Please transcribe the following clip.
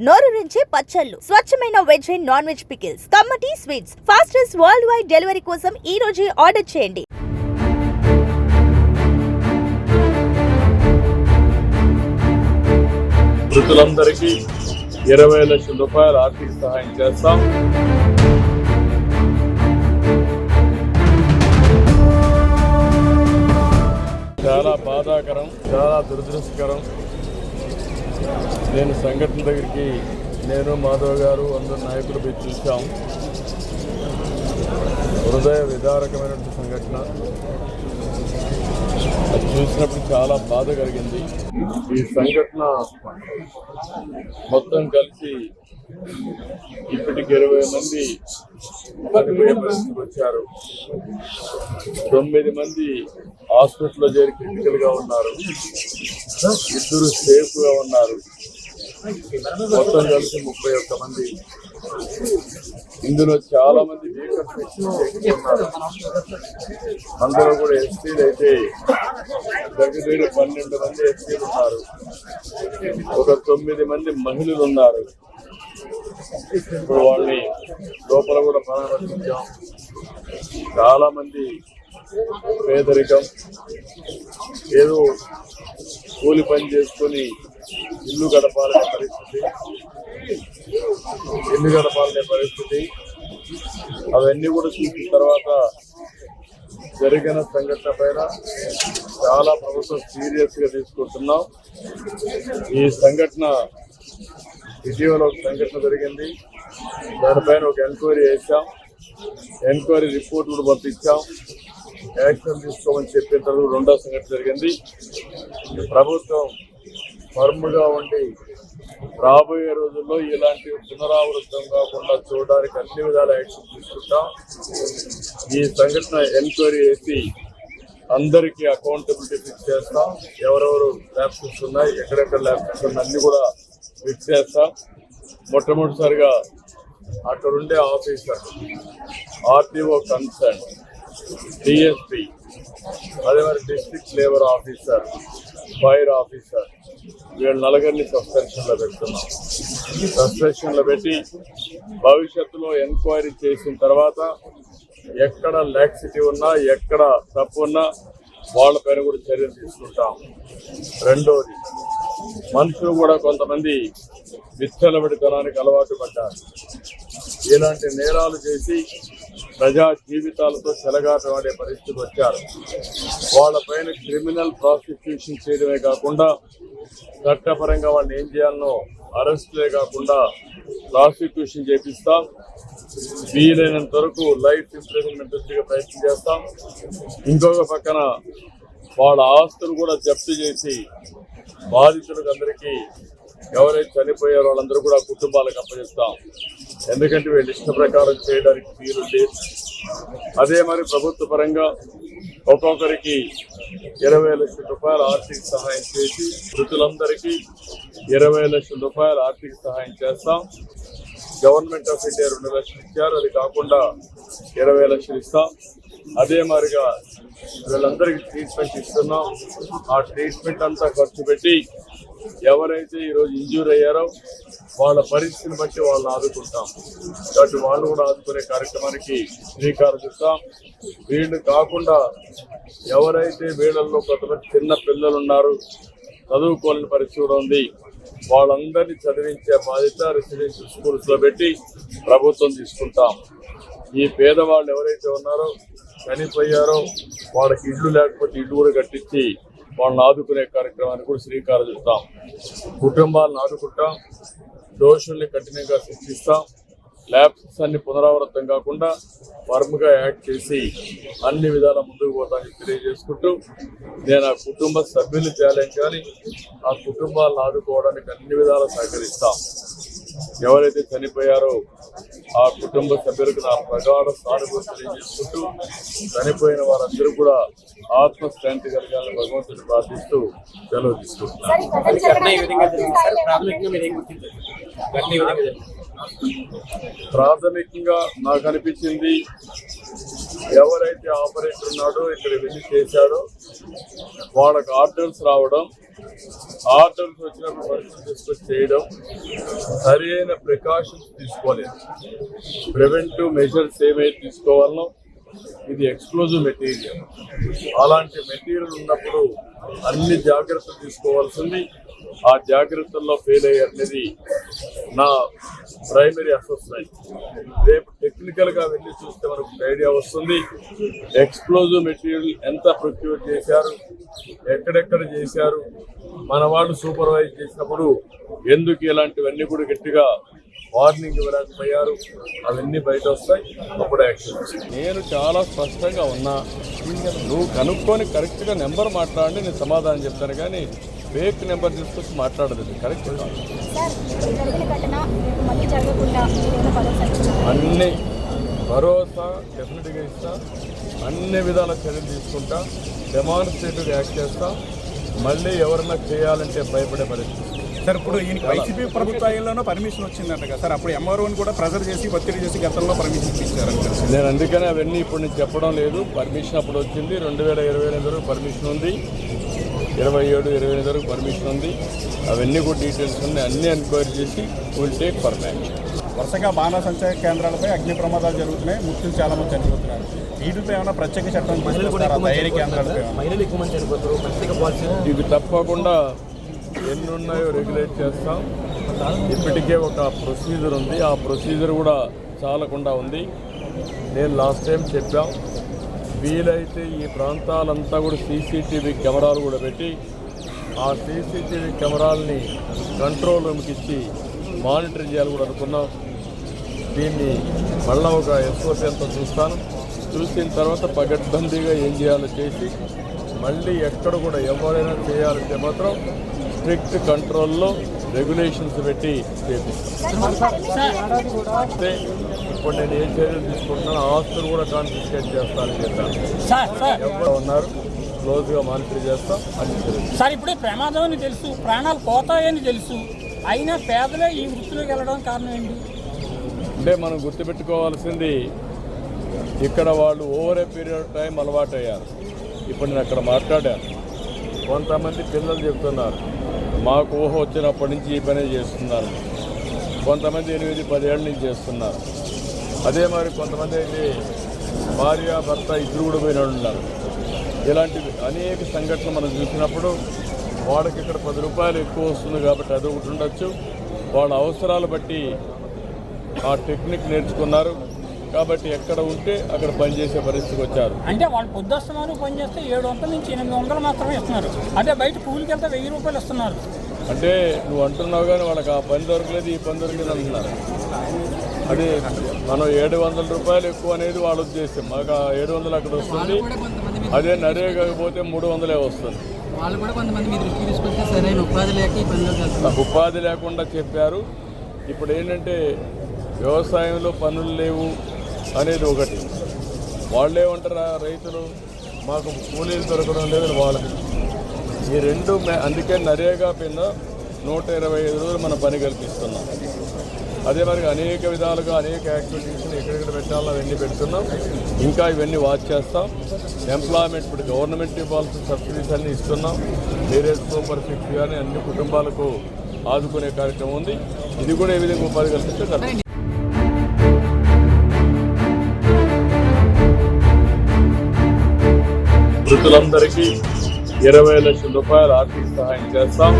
నోరూరించే పచ్చళ్ళు, స్వచ్ఛమైన veg and non veg pickles, కమ్మటి sweets, fastest worldwide delivery కోసం ఈ రోజే ఆర్డర్ చేయండి. మృతులందరికీ 20 లక్షల రూపాయల ఆర్థిక సహాయం చేస్తాం. చాలా బాధాకరం, చాలా దురదృష్టకరం. నేను సంఘటన దగ్గరికి మాధవ్ గారు అందరు నాయకులు పోయి చూసాం. హృదయ విదారకమైనటువంటి సంఘటన. అది చూసినప్పుడు చాలా బాధ కలిగింది. ఈ సంఘటన మొత్తం కలిసి ఇప్పటికి 20 మంది చనిపోయే పరిస్థితికి వచ్చారు. 9 మంది హాస్పిటల్లో చేరి క్రిటికల్ గా ఉన్నారు. 2 సేఫ్ గా ఉన్నారు. మొత్తం కలిసి 31 మంది. ఇందులో చాలా మంది ఉన్నారు. అందులో కూడా ఎస్టీలు అయితే దగ్గర 12 మంది ఎస్టీలు ఉన్నారు. ఒక 9 మంది మహిళలు ఉన్నారు. ఇప్పుడు వాళ్ళని లోపల కూడా పరామర్శించాం. చాలా మంది పేదరికం, ఏదో కూలి పని చేసుకొని ఇల్లు గడపాలనే పరిస్థితి. అవన్నీ కూడా చూసిన తర్వాత జరిగిన సంఘటన పైన చాలా ప్రభుత్వం సీరియస్ గా తీసుకుంటున్నాం. ఈ సంఘటన ఇటీవల ఒక సంఘటన జరిగింది. దానిపైన ఒక ఎంక్వైరీ చేశాం. ఎంక్వైరీ రిపోర్ట్ కూడా పంపించాం. యాక్షన్ తీసుకోమని చెప్పిన తర్వాత 2వ సంఘటన జరిగింది. ప్రభుత్వం ఫర్మ్గా ఉండి రాబోయే రోజుల్లో ఇలాంటి పునరావృతం కాకుండా చూడడానికి అన్ని విధాల యాక్షన్ తీసుకుంటాం. ఈ సంఘటన ఎంక్వైరీ చేసి అందరికీ అకౌంటబిలిటీ ఫిక్స్ చేస్తాం. ఎవరెవరు ల్యాప్టాప్స్ ఉన్నాయి, ఎక్కడెక్కడ ల్యాప్టాప్స్ ఉన్నాయి అన్ని కూడా ఫిక్స్ చేస్తాం. మొట్టమొదటిసారిగా అక్కడుండే ఆఫీసర్, ఆర్టీఓ కన్సర్న్, డిఎస్పీ, అదే మరి district labour officer, fire officer, వీళ్ళ నలుగురిని సస్పెన్షన్లో పెడుతున్నాం. సస్పెన్షన్లో పెట్టి భవిష్యత్తులో ఎంక్వైరీ చేసిన తర్వాత ఎక్కడ లాక్సిటీ ఉన్నా, ఎక్కడ తప్పు ఉన్నా వాళ్ళపైన కూడా చర్యలు తీసుకుంటాం. రెండోది, మనుషులు కూడా కొంతమంది విచ్చలవిడితనానికి అలవాటు పడ్డారు. ఇలాంటి నేరాలు చేసి ప్రజా జీవితాలతో చెలగాటమాడే పరిస్థితికి వచ్చారు. వాళ్ళపైన క్రిమినల్ ప్రాసిక్యూషన్ చేయడమే కాకుండా చట్టపరంగా వాళ్ళని ఏం చేయాలనో అరెస్టులే కాకుండా ప్రాసిక్యూషన్ చేపిస్తాం. వీలైనంత వరకు లైఫ్ ఇంప్రిజన్మెంట్ వచ్చే ప్రయత్నం చేస్తాం. ఇంకొక పక్కన వాళ్ళ ఆస్తులు కూడా జప్తు చేసి బాధితులకు అందరికీ ఎవరైతే చనిపోయారో వాళ్ళందరూ కూడా కుటుంబాలకు అప్పగిస్తాం. ఎందుకంటే వీళ్ళు ఇష్ట ప్రకారం చేయడానికి వీలు లేదు. అదే మరి ప్రభుత్వ పరంగా ఒక్కొక్కరికి 20 లక్షల రూపాయల ఆర్థిక సహాయం చేసి మృతులందరికీ 20 లక్షల రూపాయల ఆర్థిక సహాయం చేస్తాం. గవర్నమెంట్ ఆఫ్ ఇండియా 2 లక్షలు ఇచ్చారు. అది కాకుండా 20 లక్షలు ఇస్తాం. అదే మాదిరిగా వీళ్ళందరికీ ట్రీట్మెంట్ ఇస్తున్నాం. ఆ ట్రీట్మెంట్ అంతా ఖర్చు పెట్టి ఎవరైతే ఈరోజు ఇంజ్యూర్ అయ్యారో వాళ్ళ పరిస్థితిని బట్టి వాళ్ళని ఆదుకుంటాం. కాబట్టి వాళ్ళు కూడా ఆదుకునే కార్యక్రమానికి శ్రీకారం చుట్టాం. వీళ్ళు కాకుండా ఎవరైతే వీళ్ళల్లో కొంతమంది చిన్న పిల్లలు ఉన్నారు, చదువుకోలేని పరిస్థితి కూడా ఉంది, వాళ్ళందరినీ చదివించే బాధ్యత రెసిడెన్షియల్ స్కూల్స్ లో పెట్టి ప్రభుత్వం తీసుకుంటాం. ఈ పేదవాళ్ళు ఎవరైతే ఉన్నారో, చనిపోయారో, వాళ్ళకి ఇల్లు లేకపోతే ఇల్లు కూడా కట్టించి వాళ్ళని ఆదుకునే కార్యక్రమాన్ని కూడా శ్రీకారం చుట్టాం. కుటుంబాలను ఆదుకుంటాం. దోషుల్ని కఠినంగా శిక్షిస్తాం. ల్యాబ్స్ అన్ని పునరావృతం కాకుండా ఫర్మ్గా యాక్ట్ చేసి అన్ని విధాల ముందుకు పోతానని తెలియజేసుకుంటూ, నేను ఆ కుటుంబ సభ్యులు చేయాలని కానీ ఆ కుటుంబాలను ఆదుకోవడానికి అన్ని విధాలా సహకరిస్తాం. ఎవరైతే చనిపోయారో ఆ కుటుంబ సభ్యులకు నా ప్రగాఢ సానుభూతి తెలియజేసుకుంటూ, చనిపోయిన వారందరూ కూడా ఆత్మశాంతి కలగాలని భగవంతుని ప్రార్థిస్తూ సెలవు తీసుకుంటున్నాను. ప్రాథమికంగా నాకు అనిపించింది ఎవరైతే ఆపరేటర్ ఉన్నాడో ఇక్కడ వెళ్ళి చేశాడో వాళ్ళకి ఆర్డర్స్ రావడం, ఆర్డర్స్ వచ్చినప్పుడు పరిస్థితి తీసుకొచ్చి చేయడం, సరి అయిన ప్రికాషన్స్ తీసుకోలేదు. ప్రివెంటివ్ మెజర్స్ ఏమైతే తీసుకోవాలనో, ఇది ఎక్స్ప్లోజివ్ మెటీరియల్, అలాంటి మెటీరియల్ ఉన్నప్పుడు అన్ని జాగ్రత్తలు తీసుకోవాల్సింది. ఆ జాగ్రత్తల్లో ఫెయిల్ అయ్యారనేది నా ప్రైమరీ అసెస్మెంట్. రేపు టెక్నికల్గా వెళ్ళి చూస్తే మనకు ఐడియా వస్తుంది. ఎక్స్ప్లోజివ్ మెటీరియల్ ఎంత ప్రొక్యూర్ చేశారు, ఎక్కడెక్కడ చేశారు, మన వాళ్ళు సూపర్వైజ్ చేసినప్పుడు ఎందుకు ఇలాంటివన్నీ కూడా గట్టిగా వార్నింగ్ ఇవ్వలేకపోయారు, అవన్నీ బయట వస్తాయి, అప్పుడు యాక్షన్. నేను చాలా స్పష్టంగా ఉన్నా, నువ్వు కనుక్కొని కరెక్ట్గా నెంబర్ మాట్లాడి నేను సమాధానం చెప్తాను, కానీ ఫేక్ నెంబర్ తీసుకొచ్చి మాట్లాడదు, కరెక్ట్ కాదు. అన్ని భరోసా డెఫినెట్గా ఇస్తా, అన్ని విధాల చర్యలు తీసుకుంటా, డెమాన్స్ట్రేటివ్ యాక్ట్ చేస్తా. మళ్ళీ ఎవరన్నా చేయాలంటే భయపడే పరిస్థితి. సార్, ఇప్పుడు ఈయనకి వైసీపీ ప్రభుత్వంలోనూ పర్మిషన్ వచ్చిందంట కదా సార్, అప్పుడు ఎంఆర్ఓని కూడా ప్రెజర్ చేసి ఒత్తిడి చేసి గతంలో పర్మిషన్ ఇచ్చారంట. నేను అందుకనే అవన్నీ ఇప్పుడు నేను చెప్పడం లేదు. పర్మిషన్ అప్పుడు వచ్చింది, 2028 వరకు పర్మిషన్ ఉంది, 27-28 వరకు పర్మిషన్ ఉంది. అవన్నీ కూడా డీటెయిల్స్ ఉన్నాయి, అన్నీ ఎంక్వైరీ చేసి విల్ టేక్ పర్మిషన్. వరుసగా బాణాసంచా కేంద్రాలపై అగ్ని ప్రమాదాలు జరుగుతున్నాయి, మృతులు చాలా మంది చనిపోతున్నారు. వీటిపై ఏమైనా ప్రత్యేక చట్టం తయారీ కేంద్రాలపై ఇది తప్పకుండా ఎన్ని ఉన్నాయో రెగ్యులేట్ చేస్తాం. ఇప్పటికే ఒక ప్రొసీజర్ ఉంది, ఆ ప్రొసీజర్ కూడా చాలకుండా ఉంది. నేను లాస్ట్ టైం చెప్పాం, వీలైతే ఈ ప్రాంతాలంతా కూడా సీసీటీవీ కెమెరాలు కూడా పెట్టి ఆ సీసీటీవీ కెమెరాలని కంట్రోల్ రూమ్కి ఇచ్చి మానిటర్ చేయాలి కూడా అనుకున్నాం. దీన్ని మళ్ళీ ఒక ఎస్ఓపీ అంతా చూస్తాను, చూసిన తర్వాత పగడ్బందీగా ఏం చేయాలో చేసి మళ్ళీ ఎక్కడ కూడా ఎవరైనా చేయాలంటే మాత్రం స్ట్రిక్ట్ కంట్రోల్లో రెగ్యులేషన్స్ పెట్టి చేపిస్తాం. ఇప్పుడు నేను ఏ చర్యలు తీసుకుంటున్నాను, ఆస్తులు కూడా కాన్ఫిస్కేట్ చేస్తానని చెప్పాను. ఎవరు ఉన్నారు క్లోజ్గా మానిటర్ చేస్తాం అన్ని చర్యలు. సార్, ఇప్పుడు ప్రమాదం అని తెలుసు, ప్రాణాలు పోతాయని తెలుసు, అయినా పేదలే ఈ వృత్తిలోకి వెళ్ళడం కారణం ఏంటి అంటే మనం గుర్తుపెట్టుకోవాల్సింది, ఇక్కడ వాళ్ళు over a period of time అలవాటు అయ్యారు. ఇప్పుడు నేను అక్కడ మాట్లాడాను, కొంతమంది పిల్లలు చెప్తున్నారు మాకు ఊహ వచ్చినప్పటి నుంచి ఈ పనే చేస్తున్నారు, కొంతమంది 8-10 ఏళ్ళ నుంచి చేస్తున్నారు. అదే మరి కొంతమంది అయితే భార్య భర్త ఇద్దరు కూడా పోయిన ఉన్నారు. ఇలాంటి అనేక సంఘటనలు మనం చూసినప్పుడు వాళ్ళకి ఇక్కడ 10 రూపాయలు ఎక్కువ వస్తుంది కాబట్టి అది ఒకటి ఉండొచ్చు. వాళ్ళ అవసరాలు బట్టి ఆ టెక్నిక్ నేర్చుకున్నారు కాబట్టి ఎక్కడ ఉంటే అక్కడ పనిచేసే పరిస్థితికి వచ్చారు. అంటే వాళ్ళు పొద్దుస్తమానం పని చేస్తే 700 నుంచి 800 మాత్రమే ఇస్తున్నారు, అదే బయట కూలికి వెళ్తే 1000 రూపాయలు ఇస్తున్నారు. అంటే నువ్వు అంటున్నావు కానీ వాళ్ళకి ఆ పని దొరకలేదు, ఈ పని దొరికింది అంటున్నారు. అది మనం 700 రూపాయలు ఎక్కువ అనేది వాళ్ళ ఉద్దేశం. మాకు 700 అక్కడ వస్తుంది, అదే నరేగా పోతే 300 వస్తుంది. ఉపాధి లేకుండా చెప్పారు. ఇప్పుడు ఏంటంటే వ్యవసాయంలో పనులు లేవు అనేది ఒకటి, వాళ్ళేమంటారా రైతులు మాకు కూలీలు దొరకడం లేదని వాళ్ళకి. ఈ రెండు అందుకే నరేగా కింద 125 రోజులు మన పని కల్పిస్తున్నాం. అదే మరి అనేక విధాలుగా అనేక యాక్టివిటీస్ని ఎక్కడెక్కడ పెట్టాలో అవన్నీ పెడుతున్నాం. ఇంకా ఇవన్నీ వాచ్ చేస్తాం. ఎంప్లాయ్మెంట్ ఇప్పుడు గవర్నమెంట్ ఇవ్వాల్సిన సబ్సిడీస్ అన్నీ ఇస్తున్నాం. వేరే సూపర్ సిక్స్ కానీ అన్ని కుటుంబాలకు ఆదుకునే కార్యక్రమం ఉంది. ఇది కూడా ఏ విధంగా ఉపాధి కల్పిస్తే జరుగుతుంది. మృతులందరికీ 20 లక్షల రూపాయల ఆర్థిక సహాయం చేస్తాం.